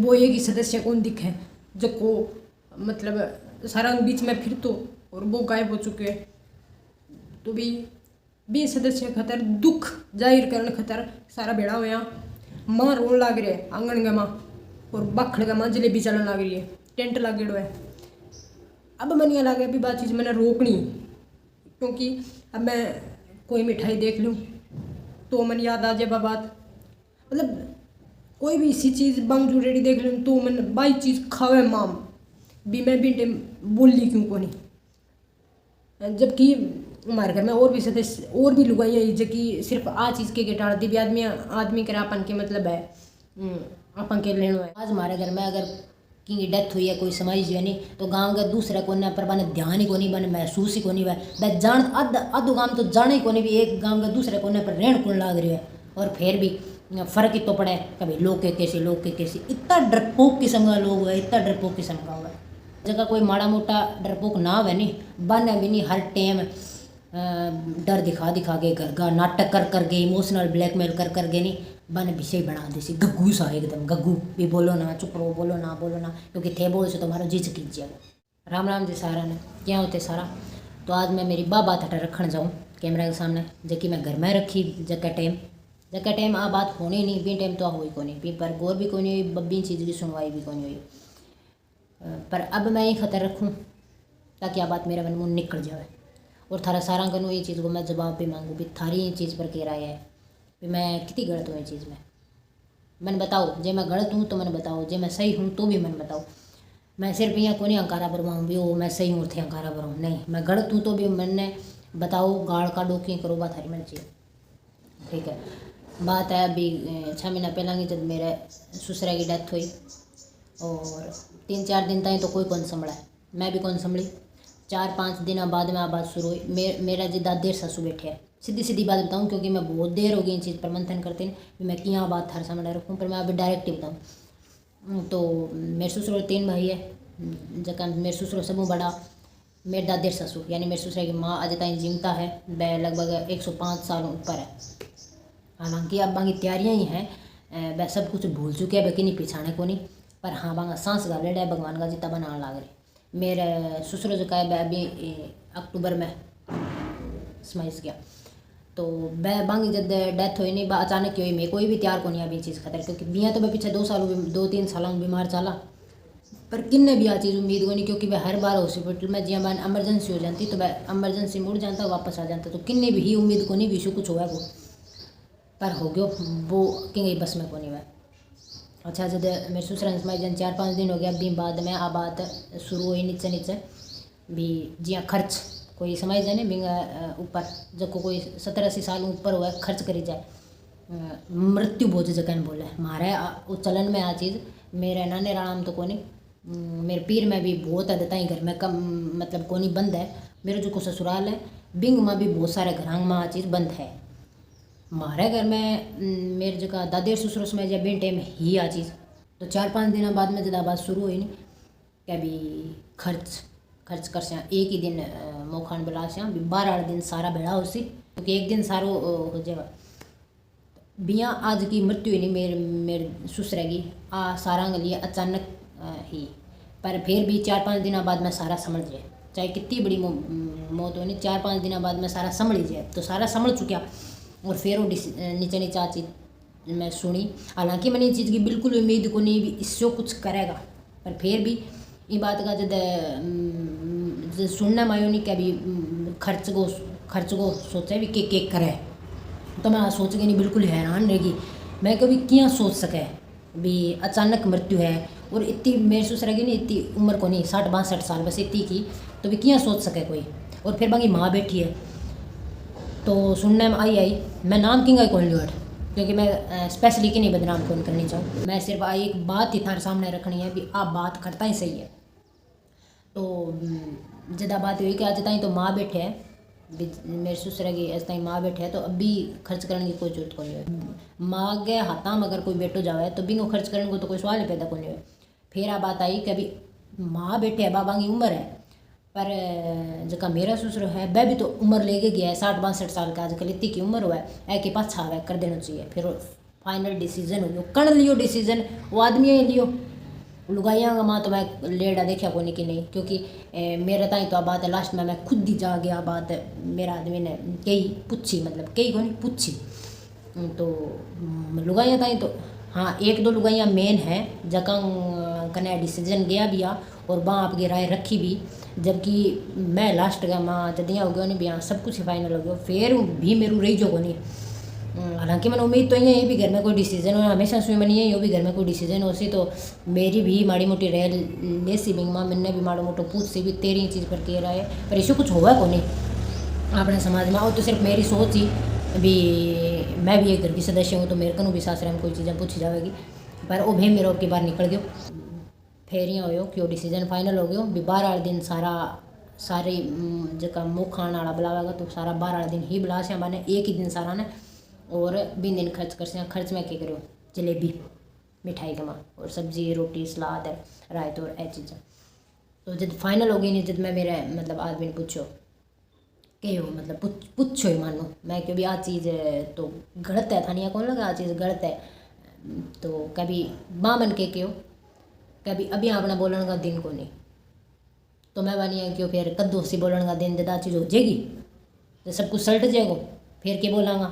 वो एक ही सदस्य कौन दिखे जको मतलब सारा बीच में फिर तो और वो गायब हो चुके। तो भी सदस्य खतर दुख जाहिर करने खतर सारा भेड़ा होया माँ रोन लाग रहे आंगन के माँ और बाखड़ के माँ जलेबी चलन लग रही है, टेंट लागेड़ो है। अब मन ये लगे अभी बात चीज़ मैंने रोकनी, क्योंकि अब मैं कोई मिठाई देख लूँ तो मन याद आ जाए बात, मतलब कोई भी इसी चीज़ बांग रेडी देख लूँ तो मन बाई चीज़ खावे माम भी मैं भी बोली क्यों को नहीं। जबकि हमारे घर में और भी सदस्य और भी लुगाइयाँ जो कि सिर्फ आ चीज़ के टाड़ती भी आदमी के अपन के मतलब है अपन के लेनो है। आज हमारे घर में अगर की डेथ हुई है कोई समाज जो नहीं तो गांव के दूसरे कोने पर बने ध्यान ही को नहीं बने महसूस ही को नहीं वह जान अध गांव तो जाने ही को नहीं भी एक गांव के दूसरे कोने पर रहन कौन लाग रही है। और फिर भी फर्क ही तो पड़े कभी लोग के कैसे इतना डरपोक किस्म का लोग है, इतना डरपोक किस्म का होगा जगह कोई माड़ा मोटा डरपोक ना हो नहीं बन भी नहीं हर टाइम डर दिखा के घर का नाटक कर के इमोशनल ब्लैकमेल कर गए नहीं बन विषय बना देसी गग्गू सा एकदम गग्गू भी बोलो ना चुप रहो बोलो ना क्योंकि थे बोल से तुम्हारा जी खींच जाएगा। राम राम जी सारा ने क्या होते सारा। तो आज मैं मेरी बात हटा रखने जाऊँ कैमरा के सामने जबकि मैं घर में रखी जगह टाइम आ बात होनी नहीं बी टाइम तो हुई को नहीं पी पर गौर भी कोई नहीं हुई बब्बी चीज़ की सुनवाई भी कोई नहीं हुई। पर अब मैं ये खतर रखूँ ताकि आ बात मेरे मन मुँह निकल जाए और थारा सारा करूँ ये चीज़ को मैं जवाब भी मांगूँ भी थारी ये चीज़ पर कह रहा है भी मैं कितनी गलत हूँ ये चीज़ में मैंने बताओ जे मैं गलत हूँ तो मैंने बताओ जे मैं सही हूँ तो भी मैंने बताओ। मैं सिर्फ यहाँ को नहीं अंकारा भरवाऊँ भी वो मैं सही हूँ थे अंकारा भरवाऊँ नहीं मैं गलत हूँ तो भी मैंने बताओ गाड़ का डोकी करो बात हरी मैंने चाहिए ठीक है। बात है अभी 6 महीना पहला की जब मेरे ससुरा की डेथ हुई और 3-4 दिन तक तो कोई कौन संभला है मैं भी कौन संभली। 4-5 दिन बाद में आ बात शुरू हुई मेरा जिदा देर सासू बैठे है सीधी बात बताऊँ क्योंकि मैं बहुत देर हो गई इन चीज़ पर मंथन करते हैं मैं क्या बात हर सामने रखूँ पर मैं अभी डायरेक्ट ही बताऊँ। तो मेरे ससुर 3 भाई है जगह मेरे ससुर सबू बड़ा मेरे दादेर ससुर यानी मेरे ससुर की माँ अज तक जीवता है वह लगभग 105 साल ऊपर है। हालांकि अब बाकी तैयारियाँ ही हैं वह सब कुछ भूल चुके हैं बाकी नहीं पिछाने को नहीं पर हाँ बांगा सांस गालेड़ा है भगवान का जितना बना लाग रहे। मेरे ससुर जो का है अभी अक्टूबर में समाइस गया तो वह बांगी जब डेथ हुई नहीं अचानक हुई मैं कोई भी तैयार को नहीं अभी चीज़ खतर क्योंकि बिया तो मैं पीछे 2-3 साल बीमार चला पर किन्ने भी आ चीज़ उम्मीद को नहीं क्योंकि वह हर बार हॉस्पिटल में जिया बन एमरजेंसी हो जाती तो वह एमरजेंसी मुड़ जाता वापस आ जाता तो किन्ने भी ही उम्मीद को नहीं विशु कुछ हुआ वो पर हो गयो वो कि बस में को नहीं हुआ। अच्छा जब मेरे ससुर जन 4-5 दिन हो गया अभी बाद में आ बात शुरू हुई नीचे भी जिया खर्च कोई समझ जाए नहीं बिंगा ऊपर जब को कोई 70-80 साल ऊपर हुआ खर्च करी जाए मृत्यु भोज जगह बोले हमारे उस चलन में आ चीज़ मेरे नाने राम तो कोनी मेरे पीर में भी बहुत हद तक घर में कम मतलब कोनी बंद है। मेरे जो को ससुराल है बिंग में भी बहुत सारे घरांग में आ चीज़ बंद है। हमारे घर में मेरे जगह दादेर ससुर में जब बिन टाइम ही आ चीज़ तो 4-5 दिन बाद में जब बात शुरू हुई नहीं क्या भी खर्च कर से एक ही दिन मोखान बुला से 12 दिन सारा भेड़ा हो सी क्योंकि एक दिन सारो हो जाएगा बिया आज की मृत्यु ही नहीं मेरे ससुर की आ सारा लिए अचानक ही पर फिर भी 4-5 दिन बाद में सारा समझ जाए चाहे कितनी बड़ी मौत हो नहीं 4-5 दिन बाद में सारा समझ ही जाए तो सारा समझ चुका और फिर वो नीचे चीज़ मैं सुनी। हालांकि मैंने इस चीज़ की बिल्कुल उम्मीद को नहीं भी इससे कुछ करेगा पर फिर भी ये बात का जब सुनना मायो नहीं क्या भी खर्च को सोचा भी के करे तो मैं सोच के नहीं बिल्कुल हैरान रहेगी मैं कभी क्या सोच सके भी अचानक मृत्यु है और इतनी मेरे ससुर की नहीं इतनी उम्र को नहीं 60-62 साल बस इतनी की तो भी क्या सोच सके कोई। और फिर बाकी माँ बैठी है तो सुनने में आई मैं नाम किंग कौन लियोट क्योंकि मैं स्पेशली की नहीं बदनाम कौन करनी चाहूँ मैं सिर्फ एक बात ही थारे सामने रखनी है भी आप बात करता ही सही है। तो ज़्यादा बात हुई कि आज ताई तो माँ बैठे है मेरे ससुर की आज ताई माँ बैठे है तो अभी खर्च करने की कोई जरूरत नहीं है। माँ के हाथा में अगर कोई बेटो जावे तो बिंगो खर्च करने को तो कोई सवाल ही पैदा को नहीं है। फिर आ बात आई कि अभी माँ बैठे है बाबा की उम्र है पर जका मेरा ससुर है वह भी तो उम्र लेके गया है 60-62 साल का आजकल इतनी की उम्र हुआ है ऐ के पास छावे कर देना चाहिए। फिर फाइनल डिसीजन हो गया कण लियो डिसीजन वो आदमी ही लियो लुगाइयाँ का माँ तो मैं लेड़ा देखा को नहीं कि नहीं, क्योंकि मेरे ताई तो बात है लास्ट में मैं खुद ही जा गया बात मेरा आदमी ने कई पूछी, मतलब कई को नहीं पूछी। तो लुगाइयाँ ताई तो हाँ एक दो लुगाइयाँ मेन है जका कने डिसीजन गया भी आ और वहाँ आपकी राय रखी भी, जबकि मैं लास्ट गया माँ जदियाँ हो गया नहीं भी हाँ सब कुछ फाइनल हो गया, फिर भी मेरू रही जो को नहीं। हालांकि मैंने उम्मीद तो ये भी घर में कोई डिसीजन हो, हमेशा सुई मनी है भी घर में कोई डिसीजन हो सी तो मेरी भी माड़ी मोटी रह ले सी बिंग माँ मैंने भी माड़ो मोटो पूछ सी भी तेरी चीज़ पर कह रहा है, पर इशू कुछ हुआ को नहीं अपने समाज में। और तो सिर्फ मेरी सोच ही भी, मैं भी एक घर की सदस्य हूँ तो मेरे को भी सासरे में कोई चीज़ें पूछी जाएगी, पर वो भी मेरे की बार निकल गयो। फिर यहाँ हो कि डिसीजन फाइनल हो गयो भी 12 दिन सारी जगह मुँह खाने वाला बुलावेगा तो सारा 12 दिन ही बुला से मैंने एक ही दिन सारा ने, और 20 दिन खर्च कर से खर्च में क्या करो जलेबी मिठाई का माँ और सब्जी रोटी सलाद है रायत और ए चीज़ें। तो जब फाइनल हो गई नहीं जब मैं मेरे मतलब आदमी ने पूछो के हो मतलब पूछो ही मानो मैं क्यों भी आ चीज़ तो गलत है थानिया कौन लगा आ चीज़ गलत है, तो कभी माँ मन के क्यों कभी अभी अपना बोलने का दिन को नहीं, तो मैं बनी है क्यों फिर कद्दू सी बोलने का दिन जदा चीज़ हो जाएगी तो सब कुछ सल्ट जाएगा फिर क्या बोलांगा।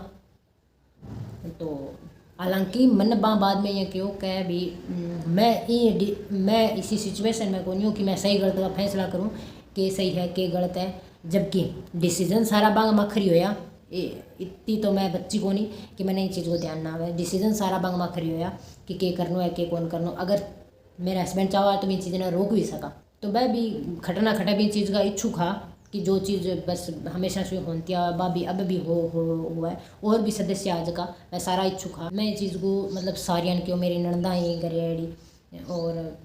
तो हालांकि मन बाद में ये क्यों कह भी मैं इसी सिचुएशन में कौन हूँ कि मैं सही गलत का फैसला करूँ कि सही है कि गलत है, जबकि डिसीजन सारा बांग मखरी होया इतनी तो मैं बच्ची को नहीं कि मैंने इन चीज़ को ध्यान ना आवे, डिसीजन सारा बांग मखरी होया कि के करना है के कौन करना। अगर मेरा हस्बैंड चाहा तो मैं चीज़ें रोक भी सका, तो मैं भी खटना खटा भी चीज़ का इच्छुक हा कि जो चीज़ बस हमेशा से होती है बाबी अब भी हुआ है और भी सदस्य आज का मैं सारा इच्छुक हा। मैं ये चीज़ को मतलब सारियान क्यों मेरी नंदा ही गरेड़ी और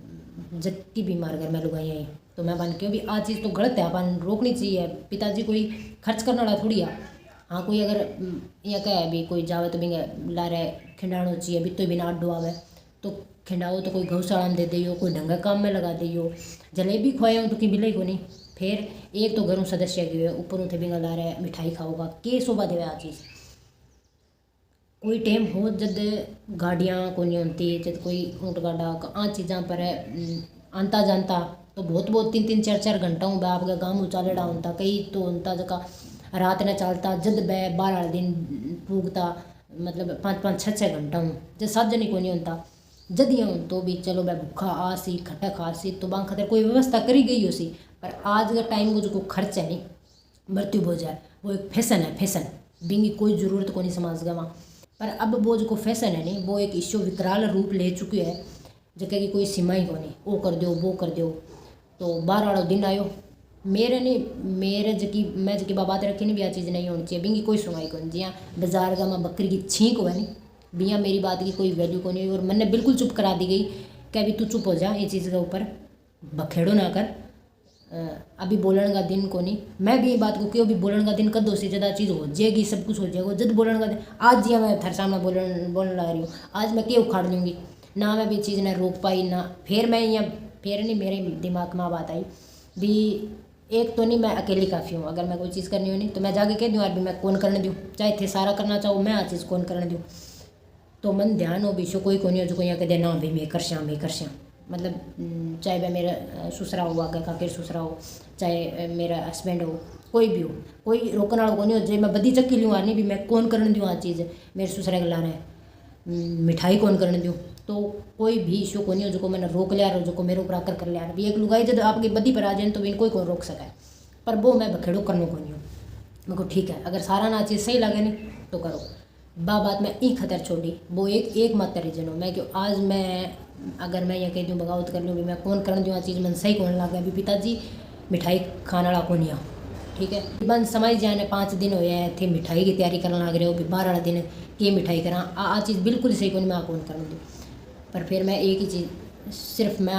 जबकि भी मार घर में लुगाई आई तो मैं बन क्यों भी आ चीज़ तो गलत है अपन रोकनी चाहिए। पिताजी कोई खर्च करने वाला थोड़ी है, हाँ कोई अगर यह कहे भी कोई जावे तो भी ला रहे खिंडाणो चाहिए भी तो बिना अड्डो आवे तो खिंडाओ तो कोई गौशाला में दे दियो कोई ढंगा काम में लगा दियो, जलेबी खुआए तो कि बिलाई को नहीं। फिर एक तो घरों सदस्य की ऊपर उठे बिंगा ला रहे मिठाई खाओगा के शोभा देवे आ चीज़। कोई टाइम हो जब गाड़ियाँ को नहीं होती जब कोई ऊँट गाड़ा आ चीज़ा पर आंता जानता तो बहुत 3-3 4-4 घंटा हूँ आपका गाँव उचालेड़ा होता कई तो होता जगह रात ने चलता जद बै 12 दिन पूगता मतलब 5-5 6-6 घंटा हूँ जब 7 जनी को नहीं होता जद यहाँ तो भी चलो मैं भूखा आसी खट्टा खासी तो बांग खातर कोई व्यवस्था करी गई हो सी। पर आज का टाइम को जो खर्च है नहीं मृत्यु हो जाए वो एक फैशन है, फैशन बिंगी कोई ज़रूरत को नहीं समझ गवा। पर अब वो जो फैशन है नहीं वो एक इश्यू विकराल रूप ले चुकी है जगह की कोई सीमा ही को नहीं वो कर दो वो कर दो। तो 12 वाला दिन आयो मेरे नहीं मेरे जकी मैं जकी बात रखी नहीं भी चीज़ नहीं होनी चाहिए बिंगी कोई सुनाई को नहीं जियाँ बाजार का मैं बकरी की छींक हुआ नहीं बिया मेरी बात की कोई वैल्यू को नहीं और मैंने बिल्कुल चुप करा दी गई क्या भी तू चुप हो जा ये चीज़ के ऊपर बखेड़ो ना कर अभी बोलने का दिन को नहीं। मैं भी ये बात को क्यों भी बोलने का दिन कदों से ज़्यादा चीज़ हो जाएगी सब कुछ हो जाएगा जब बोलने का दिन आज जिया मैं थारे सामने बोलने लगा रही हूँ आज मैं क्यों उखाड़ लूँगी ना मैं भी चीज़ ना रोक पाई ना फिर मैं यहाँ फिर नहीं मेरे दिमाग में बात आई भी एक तो नहीं मैं अकेली काफ़ी हूँ अगर मैं कोई चीज़ करनी हो नहीं तो मैं जाके कह दूँ यार भी मैं कौन करने दूँ चाहे थे सारा करना चाहूँ मैं आ चीज़ कौन करने दूँ। तो मन ध्यान हो भी शो कोई नहीं हो जो कोई यहाँ कह ना भाई मैं कर श्याम मतलब चाहे वह मेरा ससुरा हो आगे काकेर ससुरा हो चाहे मेरा हस्बैंड हो कोई भी हो कोई रोकने वाला को नहीं हो जो मैं बदी चक्की लूँ आनी भी मैं कौन करने दूँ आ चीज़ मेरे ससुरा के ला रहे हैं मिठाई कौन करने दूँ तो कोई भी इशू को नहीं हो जो मैंने रोक लिया जो मेरे ऊपर आकर कर लिया भी एक लुगाई जब आपकी बदी पर आ जाए तो भी कोई कौन रोक सका है पर वो मैं बखेड़ो करने को नहीं हूँ मेरे को ठीक है अगर सारा ना चीज़ सही लगे नहीं तो करो बात में ई खतर छोड़ी वो एक मात्र रीजन हो मैं क्यों आज मैं अगर मैं यह कह दूँ बगावत कर लूँ भी मैं कौन कर दूँ चीज़ मन सही कौन लगे अभी पिताजी मिठाई खाने वाला को नहीं आ ठीक है बन समझ जाने 5 दिन होए थे मिठाई की तैयारी करने लग रहे हो भी 12 दिन के मिठाई करा आ चीज़ बिल्कुल सही कौन मैं कौन कर दूँ। पर फिर मैं एक ही चीज़ सिर्फ मैं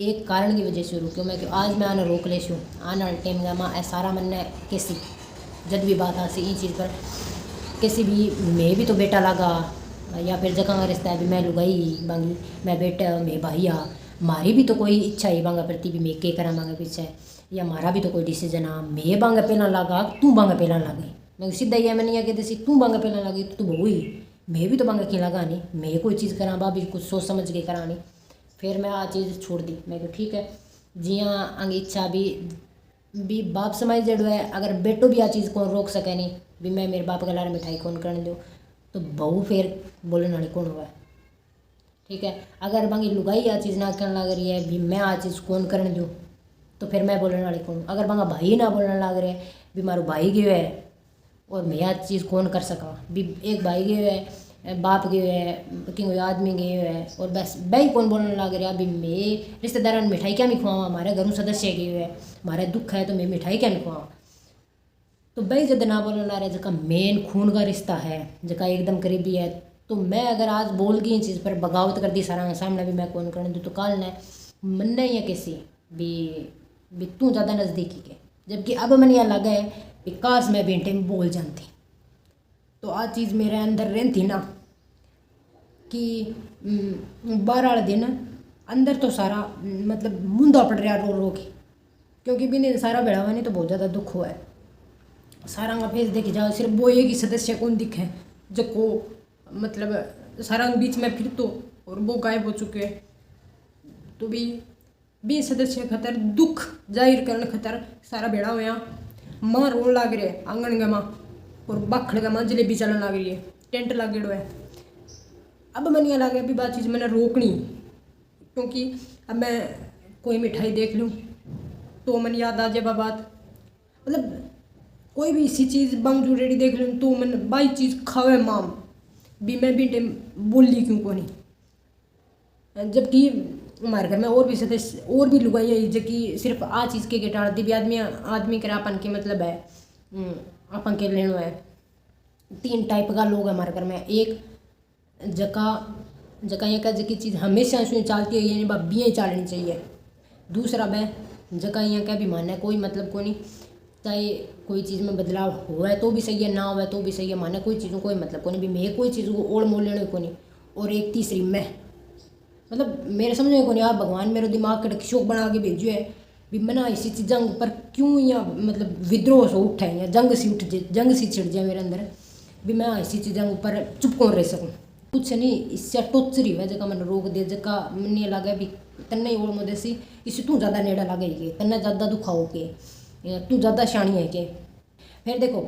एक कारण की वजह से रुकी मैं कि आज मैं आना रोक ले शूँ आने वाले टाइम में माँ सारा मन ने कैसी जब भी बात आसी इन चीज़ पर किसी भी मैं भी तो बेटा लगा या फिर जगह का रिश्ता है भी मैं लुगाई बांगी मैं बेटा मैं भाई आ मारी भी तो कोई इच्छा है बांगा प्रति भी मैं के करा मांगा पीछे या मारा भी तो कोई डिसीजन आ मैं बांगा पहला लगा तू बांगा पहला लगी मैं सीधा ही मैंने कहते सी तू बांगा पहला लगी तू बहु ही मैं भी तो बांगा क्यों लगा नहीं मैं कोई चीज़ करा भाभी कुछ सोच समझ के करा नहीं फिर मैं आ चीज़ छोड़ दी। मैं कहा ठीक है जियां आंगी इच्छा भी बाप समाई जड़ो है, अगर बेटो भी आ चीज़ कौन रोक सके नहीं भी मैं मेरे बाप के लारे मिठाई कौन करने दो, तो बहू फिर बोलने वाली कौन हुआ। ठीक है, अगर बांगी लुगाई आ चीज़ ना करने लग रही है भी मैं आ चीज़ कौन करने दूँ, तो फिर मैं बोलने वाली कौन। अगर बांगा भाई ना बोलने लग रहे भी मारो भाई गयो है और मैं आ चीज़ कौन कर सका भी, एक भाई गयो है, बाप गयो है, कि आदमी गयो है और बस भाई कौन बोलने लग रहा भी मैं रिश्तेदार ने मिठाई क्या नहीं खुआवा, हमारे घरों सदस्य गए है, हमारे दुख है तो मैं मिठाई क्या नहीं खुआवा। तो भाई जब ना बोलने लग रहे जका मेन खून का रिश्ता है, जका एकदम करीबी है, तो मैं अगर आज बोल गई चीज़ पर बगावत कर दी सारा सामने भी मैं कौन करने दूँ, तो कल ने मन ही है किसी भी तू ज़्यादा नज़दीकी के। जबकि अब मन यह लगा है कि काश मैं बेटे में बोल जानती, तो आ चीज़ मेरे अंदर रहती ना कि 12 वाले दिन अंदर तो सारा मतलब मुंदा पड़ रहा रो रो के, क्योंकि बिना सारा बेड़ावा नहीं तो बहुत ज़्यादा दुख हुआ है। सारा का फेस देखी जाओ सिर्फ वो एक ही सदस्य कौन दिखे जको मतलब सारा बीच में फिर तो और वो गायब हो चुके हैं। तो भी सदस्य खतर दुख जाहिर करने खतर सारा भेड़ा हुआ माँ रोन लाग रहे आंगन के माँ और बाखड़ के माँ जलेबी चलन लग रही है, टेंट लागेड़ो है। अब मन यह लगे अभी बात चीज़ मैंने रोकनी, क्योंकि अब मैं कोई मिठाई देख लूँ तो मन याद आ जाए बात, मतलब कोई भी इसी चीज़ बंग रेडी देख लूँ तो मन बाई चीज़ खावे माम भी मैं भी बोली क्यों को नहीं। जबकि हमारे घर में और भी सदस्य और भी लुगाई है जबकि सिर्फ आ चीज़ के टाल दी भी आदमी के अपन के मतलब है अपन के लेनो है। 3 टाइप का लोग है हमारे घर में, एक जका ये का जकी चीज़ हमेशा सुई चलती है ये नहीं बियाँ ही चालनी चाहिए। दूसरा वह जका यहाँ का भी मानना कोई मतलब को नहीं, चाहे कोई चीज़ में बदलाव हुआ है तो भी सही है, ना हुआ है तो भी सही है, माने कोई चीज़ों कोई मतलब को नहीं भी मैं कोई चीज़ को ओढ़ मोल लेने को नहीं। और एक तीसरी मैं मतलब मेरे समझ में को नहीं, आप भगवान मेरे दिमाग का शौक बना के भेजो है भी मना इसी चीज़ों पर क्यों यहाँ मतलब विद्रोह से उठा है या जंग सी छिड़ जाए मेरे अंदर भी मैं इसी चीज़ों ऊपर चुप कौन रह सकूँ। कुछ नहीं इससे टोचरी हुआ जगह मैंने रोक दे जगह मन ये लगा भी तन्ने ही ओढ़ मोदे सी इससे तू ज़्यादा नेड़ा लगे के तन्ने ज़्यादा दुखाओ के तू ज़्यादा शानी है के। फिर देखो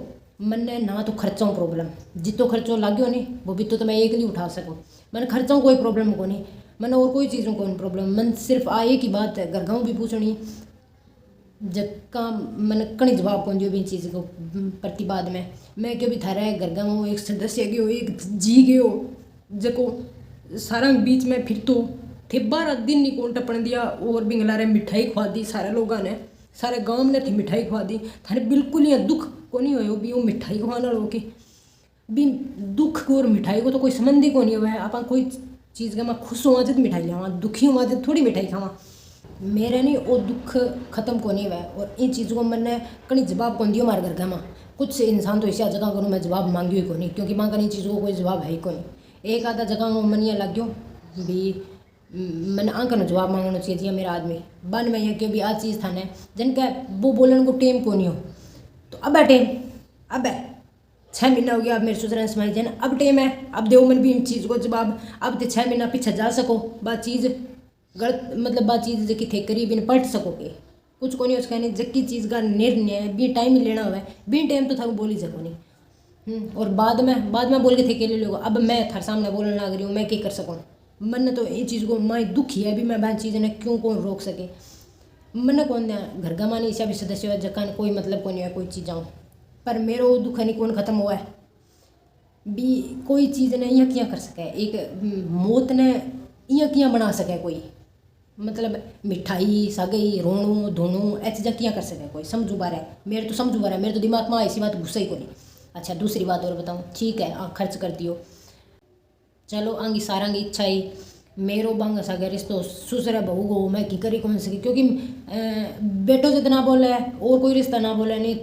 मन ने ना तो खर्चों प्रॉब्लम जितो खर्चों लाग्यो नहीं वो भी तो मैं एक ही उठा सकूँ, मैंने खर्चों कोई प्रॉब्लम को नहीं, मैंने और कोई चीज़ों को नहीं प्रॉब्लम, मन सिर्फ आए की बात है घर गाँव भी पूछनी जक्का मैंने कहीं जवाब कौन जो भी चीज़ को प्रतिवाद में मैं क्यों भी थारा है घर गाँव एक सदस्य गयो एक जी गयो जको सारा बीच में फिर तो थे 12 दिन नहीं कौन टपन दिया और बिंगला रे मिठाई खवा दी सारे लोगों ने, सारे गांव ने थी मिठाई खवा दी थारे बिल्कुल ही दुख को नहीं हो भी वो मिठाई खवाना रोके भी दुख और मिठाई को तो कोई संबंध ही को नहीं हुआ है। आप कोई चीज़ का मैं खुश हुआ जब मिठाई लियावा दुखी हुआ जब थोड़ी मिठाई खावा, मेरे नहीं वो दुख खत्म को नहीं हुआ है। और इन चीज़ों को मैंने कहीं जवाब कौन दियो हमारे घर का माँ कुछ इंसान तो ऐसी जगह करूँ मैं जवाब मांगियो ही को नहीं, क्योंकि माँ का इन चीज़ों को कोई जवाब है ही को नहीं। एक आधा जगह मन ये लग गयो भी मैंने आंकर जवाब मांगना चाहिए जी मेरा आदमी बन में क्यों भी आज चीज़ था ने जिनका वो बोलने को टेम को नहीं हो, तो अब है टेम अब है 6 महीना हो गया अब मेरे सुधरन समाई जन अब टेम है अब देव मन भी इन चीज़ को जवाब अब तो 6 महीना पीछे जा सको बात चीज़ गलत मतलब बात चीज़ जबकि थे करीब इन पलट सकोगे कुछ को नहीं उसका नहीं जबकि चीज़ का निर्णय भी टाइम ही लेना हुआ है बिन टाइम तो था बोल ही सको नहीं। और बाद में बोल के थे के ले लोग अब मैं थार सामने बोलने लग रही हूँ मैं क्या कर सकूँ। मन तो ये चीज़ को मैं दुखी है भी मैं बात चीज़ ने क्यों कौन रोक सके, मन कौन घर का मानी ऐसा भी सदस्य है जकान कोई मतलब को नहीं है कोई चीज़ आऊँ पर मेरा दुख नहीं कौन ख़त्म हुआ है भी कोई चीज़ ने यहाँ क्या कर सके एक मौत ने यहाँ क्या बना सके कोई मतलब मिठाई सगई रोनू धोनू ऐसी चीज़ें क्या कर सके कोई समझू बार है मेरे तो समझू बार है मेरे तो दिमाग में ऐसी बात गुस्सा ही को नहीं। अच्छा दूसरी बात और बताऊँ ठीक है खर्च कर दियो चलो आंगी सारांगी इच्छा ही मेरो बंग सगे रिश्तो सुसरे बहू गो मैं की करी कौन सकी क्योंकि बेटो जितना बोले और कोई रिश्ता ना बोले नहीं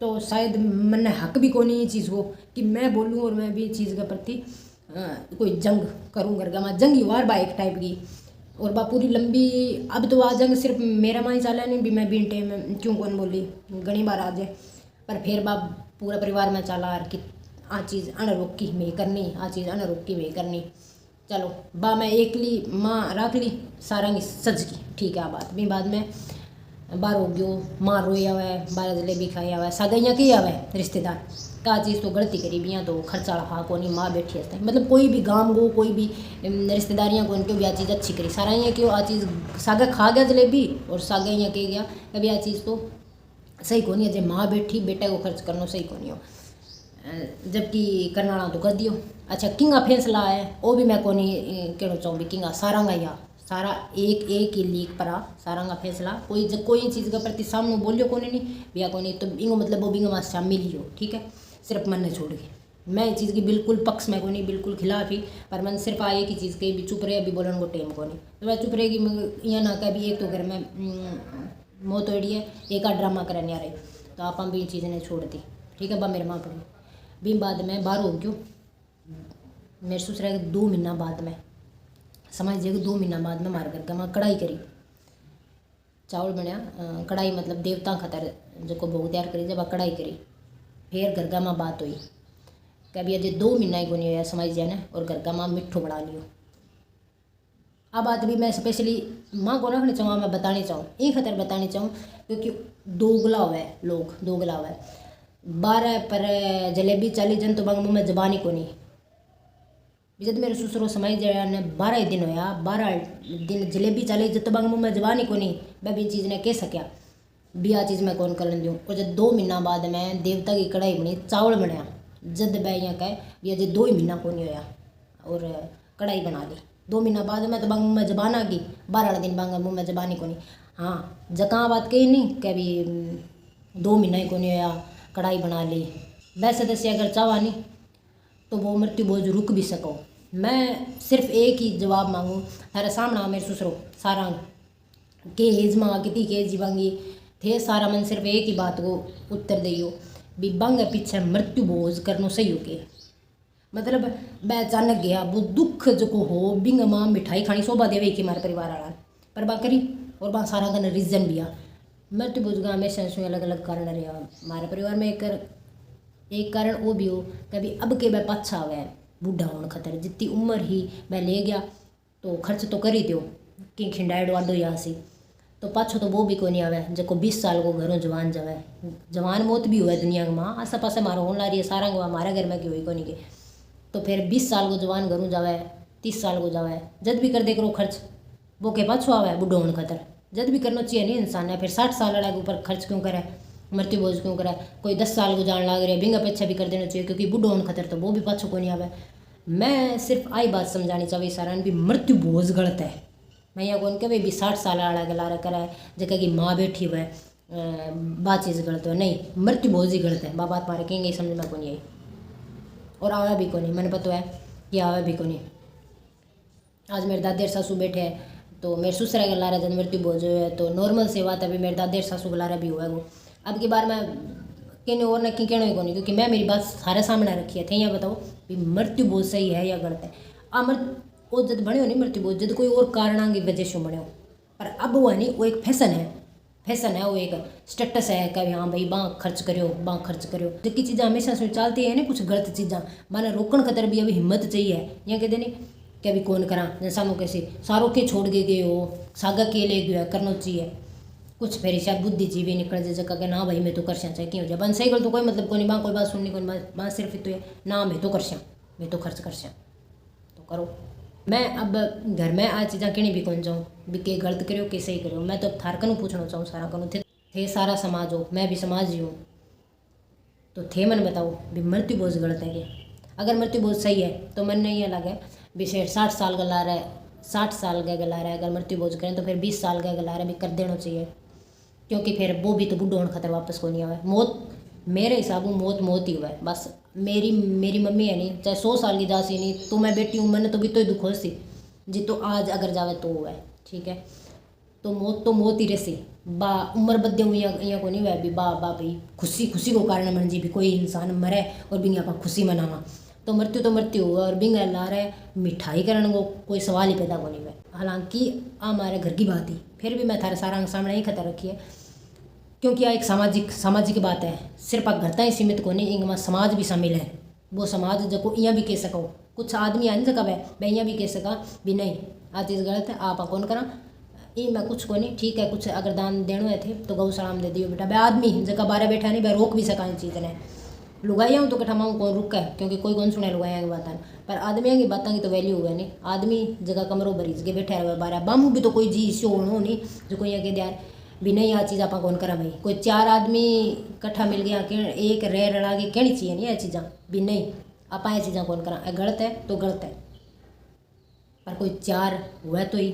तो शायद मन हक भी को नहीं ये चीज़ को कि मैं बोलूँ और मैं भी चीज़ के प्रति कोई जंग करूँ घर का जंग ही वार बाइक टाइप की और बा पूरी लंबी अब तो आ जंग सिर्फ मेरा माँ ही चाला नहीं भी मैं भी टाइम क्यों कौन बोली घनी बार आ जाए पर फिर बा पूरा परिवार में चला कि आ चीज़ अन रोकी में करनी आ चीज़ अन रोकी में करनी चलो बा मैं एकली माँ रख ली सारंगी सज की ठीक है। बात भी बाद में बार हो गयो माँ रोई आवे 12 जलेबी खाई आवे सगाइयाँ की आवे रिश्तेदार का चीज़ तो गलती करी बिया तो खर्चा हा को नहीं माँ बैठी है मतलब कोई भी गांव गो कोई भी रिश्तेदारियाँ को उनकी भी आ चीज़ अच्छी करी सारा ये क्यों आ चीज़ सागा खा गया जलेबी और सागाइयाँ कह गया कभी आ चीज़ तो सही को नहीं है जब माँ बैठी बेटा को खर्च करना सही को नहीं हो जबकि करना तो कर दियो। अच्छा किंगा फैसला है वो भी मैं को नहीं कहना चाहूँ भी किंगा सारांगा या सारा एक एक ही लीक परा सारांगा फैसला कोई चीज़ के प्रति सामने बोलियो को नहीं भैया को नहीं तो इंगो मतलब वो बिंगो मास शामिल ही हो ठीक है सिर्फ मन ने छोड़ के मैं इस चीज़ की बिल्कुल पक्ष में को नहीं बिल्कुल खिलाफ ही पर मन सिर्फ आए की चीज़ के भी चुप रहे अभी बोलन को टाइम को नहीं तो मैं चुप रहेगी यहाँ ना कभी एक तो घर में मौत होड़ी है एक आध ड्रामा करने आ रहे तो आप भी चीज़ ने छोड़ दी ठीक है बा मेरे माँ पड़ी भी बाद में बाहर हो क्यों मेरे ससुर 2 महीना बाद में समझ जाएगी 2 महीना बाद में मार करके मैं कढ़ाई करी चावल बनया कढ़ाई मतलब देवता खातर जो को भोग तैयार करी जब आ कढ़ाई करी फिर घर में बात हुई कभी अजय 2 महीना ही को नहीं होया समझ जाए ना और घर का माँ मिठो बना लियो। अब बात भी मैं स्पेशली माँ को रखनी चाहूँ मैं बतानी चाहूँ एक खतर बतानी चाहूँ क्योंकि दोगला हुआ है लोग दोगला हुआ है 12 पर जलेबी 40 जन तो बांग में जबानी को नहीं जब मेरे ससुरो समझ जाए ने 12 दिन होया 12 दिन जलेबी 40 जब तो बांग में जबानी को नहीं मैं भी चीज़ ने कह सकिया भी आ चीज़ मैं कौन कर दूँ और जब 2 महीना बाद में देवता की कढ़ाई बनी चावल बनया जद बै यहाँ कह भी अजय 2 ही महीना को नहीं होया और कढ़ाई बना ली 2 महीना बाद में तो बांग में जबान आ गई 12 दिन बांग मुँह में जबानी को नहीं हाँ जहाँ बात कही नहीं कह भी 2 महीना ही को नहीं होया कढ़ाई बना ली वैसे दस्य अगर चावा नहीं तो वो मृत्यु बोझ रुक भी सको। मैं सिर्फ एक ही जवाब मांगूँ थारे सामने मेरे ससुरो सारा के हेज माँ कितनी के जीवांगी थे सारा मन सिर्फ एक ही बात को उत्तर दियो भी बंग पीछे मृत्यु बोझ करनो सही हो के मतलब मैं अचानक गया वो दुख जो को हो बिंग माँ मिठाई खानी शोभा देवे कि हमारे परिवार वाला पर बा करी और बा सारा का रीजन भी आ मृत्यु बोझ का हमेशा अलग अलग कारण रहा हमारे परिवार में एक कारण वो भी हो कभी अब के वह पाछा हुआ बूढ़ा होने खतर जितनी उम्र ही मैं ले गया तो खर्च तो कर ही दो कि खिंडाइड वाडो यहाँ से तो पाछो तो वो भी कोई नहीं आवे जो 20 साल को घरों जवान जावे जवान मौत भी हुआ दुनिया में माँ आसा पास मारो होने ला रही है सारा हमारे घर में की हुई को नहीं के तो फिर 20 साल को जवान घरों जावे 30 साल को जावे जद भी कर दे करो खर्च वो के पाछो आवे बूढ़ो होने खतर जद भी करना चाहिए नहीं इंसान ने फिर 60 साल वाला के ऊपर खर्च क्यों करे मृत्यु बोझ क्यों करे कोई 10 साल को जान लग रहे बिंगा पीछा भी कर देना चाहिए क्योंकि बूढ़ो होने खतर तो वो भी पाछो को नहीं आवे। मैं सिर्फ आई बात समझानी चाहिए सारा भी मृत्यु बोझ गलत है मैं यहाँ कौन कभी भी 60 साल वाला गला करा जगह की माँ बैठी हुआ है बात चीज़ गलत है नहीं मृत्यु बोझ ही गलत है बात मारे कहेंगे समझ में को नहीं आई और आवा भी को नहीं मैंने पता है कि आवा भी को नहीं। आज मेरे दादे सासू बैठे हैं तो मेरे ससुरा के लारा जब मृत्यु बोझ है तो नॉर्मल से बात अभी मेरे दादे सासू के लारा भी हुआ है वो अब की बार मैं कहने और न कि कहना ही को नहीं क्योंकि मैं मेरी बात सारे सामने रखी है थे यहाँ बताओ भी मृत्यु बोझ सही है या गलत है वो जब बने हो नहीं मृत्यु बोझ जब कोई और कारण की वजह से बने हो पर अब वो है नहीं वो एक फैशन है वो एक स्टेटस है कि हाँ भाई बाँ खर्च करो जबकि चीज़ें हमेशा से चलती है ना कुछ गलत चीज़ा माने रोकन खतर भी अभी हिम्मत चाहिए यहाँ कहते नहीं कि अभी कौन करा जैसा मुँह कैसे सारों के छोड़ के गए हो सागा के ले गया करना चाहिए कुछ फिर शायद बुद्धिजीवी निकल जाए जगह के ना भाई मैं तो कर चाहे क्यों जाए बन सही गल तो कोई मतलब कोई नहीं बाँ कोई बात सुननी कोई बात सिर्फ तो ना मैं तो कर मैं तो खर्च कर तो करो। मैं अब घर में आ चीज़ा कहनी भी कौन जाऊँ भी के गलत करो के सही करो मैं तो थार कनू पूछना चाहूँ सारा कनू थे सारा समाज हो मैं भी समाज ही हूँ तो थे मन बताओ भी मृत्यु बोझ गलत है कि अगर मृत्यु बोझ सही है तो मन नहीं लगे भी 60 साल गला रहा है 60 साल का गला रहा है अगर मृत्यु बोझ करें तो फिर 20 साल का गला रहा है भी कर देना चाहिए क्योंकि फिर वो भी तो बूढ़ो होने खतर वापस को नहीं आवे मौत मेरे हिसाब में मौत ही हुआ है बस मेरी मम्मी है नहीं चाहे 100 साल की जासी नहीं तो मैं बेटी हूँ मैंने तो भी तो दुख हो सी जी तो आज अगर जावे तो हुआ है ठीक है तो मौत ही रहसी बा उम्र बदे हुई यहाँ को नहीं हुआ भी बा भाई खुशी को कारण मन जी भी कोई इंसान मरे और भी यहाँ खुशी मनावा तो मृत्यु हुआ और बिंग ला रहे मिठाई करने को कोई सवाल ही पैदा को नहीं हुआ। हालांकि हमारे घर की बात ही फिर भी मैं थारे सारा सामने ही खतर रखी है क्योंकि यह एक सामाजिक बात है सिर्फ आप घर तक ही सीमित को नहीं इनमें समाज भी शामिल है वो समाज जो यहाँ भी कह सको कुछ आदमी आ नहीं सका भैया भी कह सका भी नहीं आ चीज़ गलत है आप कौन करा ये मैं कुछ को नहीं ठीक है कुछ अगर दान देने हुए थे तो गौशाला में दे दियो बेटा। भाई आदमी जगह बारह बैठा नहीं भाई रोक भी सका इन चीज़ ने लुगाइया हूँ तो कठा माऊँ कौन रुक है क्योंकि कोई कौन सुने लुगाइया की बात पर आदमियों की बातों की तो वैल्यू हुआ नहीं। आदमी जगह कमरों भरीज के बैठे रहे बारह बामू भी तो कोई जी शो हो नहीं जो कोई आगे यार भी नहीं आ चीज़ आप कौन करा भाई कोई चार आदमी कट्ठा मिल गया एक रह रड़ा के कहनी चाहिए नहीं ये चीज़ा भी नहीं आप ये चीज़ा कौन करा गलत है तो गलत है पर कोई चार हुआ तो ही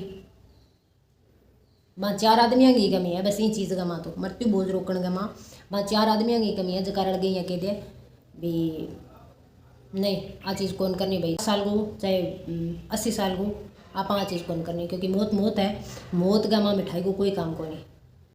माँ चार आदमियों की कमी है बस ये चीज़ का माँ तो मृत्यु बोझ रोकने का माँ चार आदमियों की कमी है जो कारण गई कह दे भी नहीं आ चीज़ कौन करनी भाई 60 साल को चाहे 80 साल को आप आ चीज़ कौन करनी क्योंकि मौत मौत है मौत का माँ मिठाई को कोई काम को नहीं।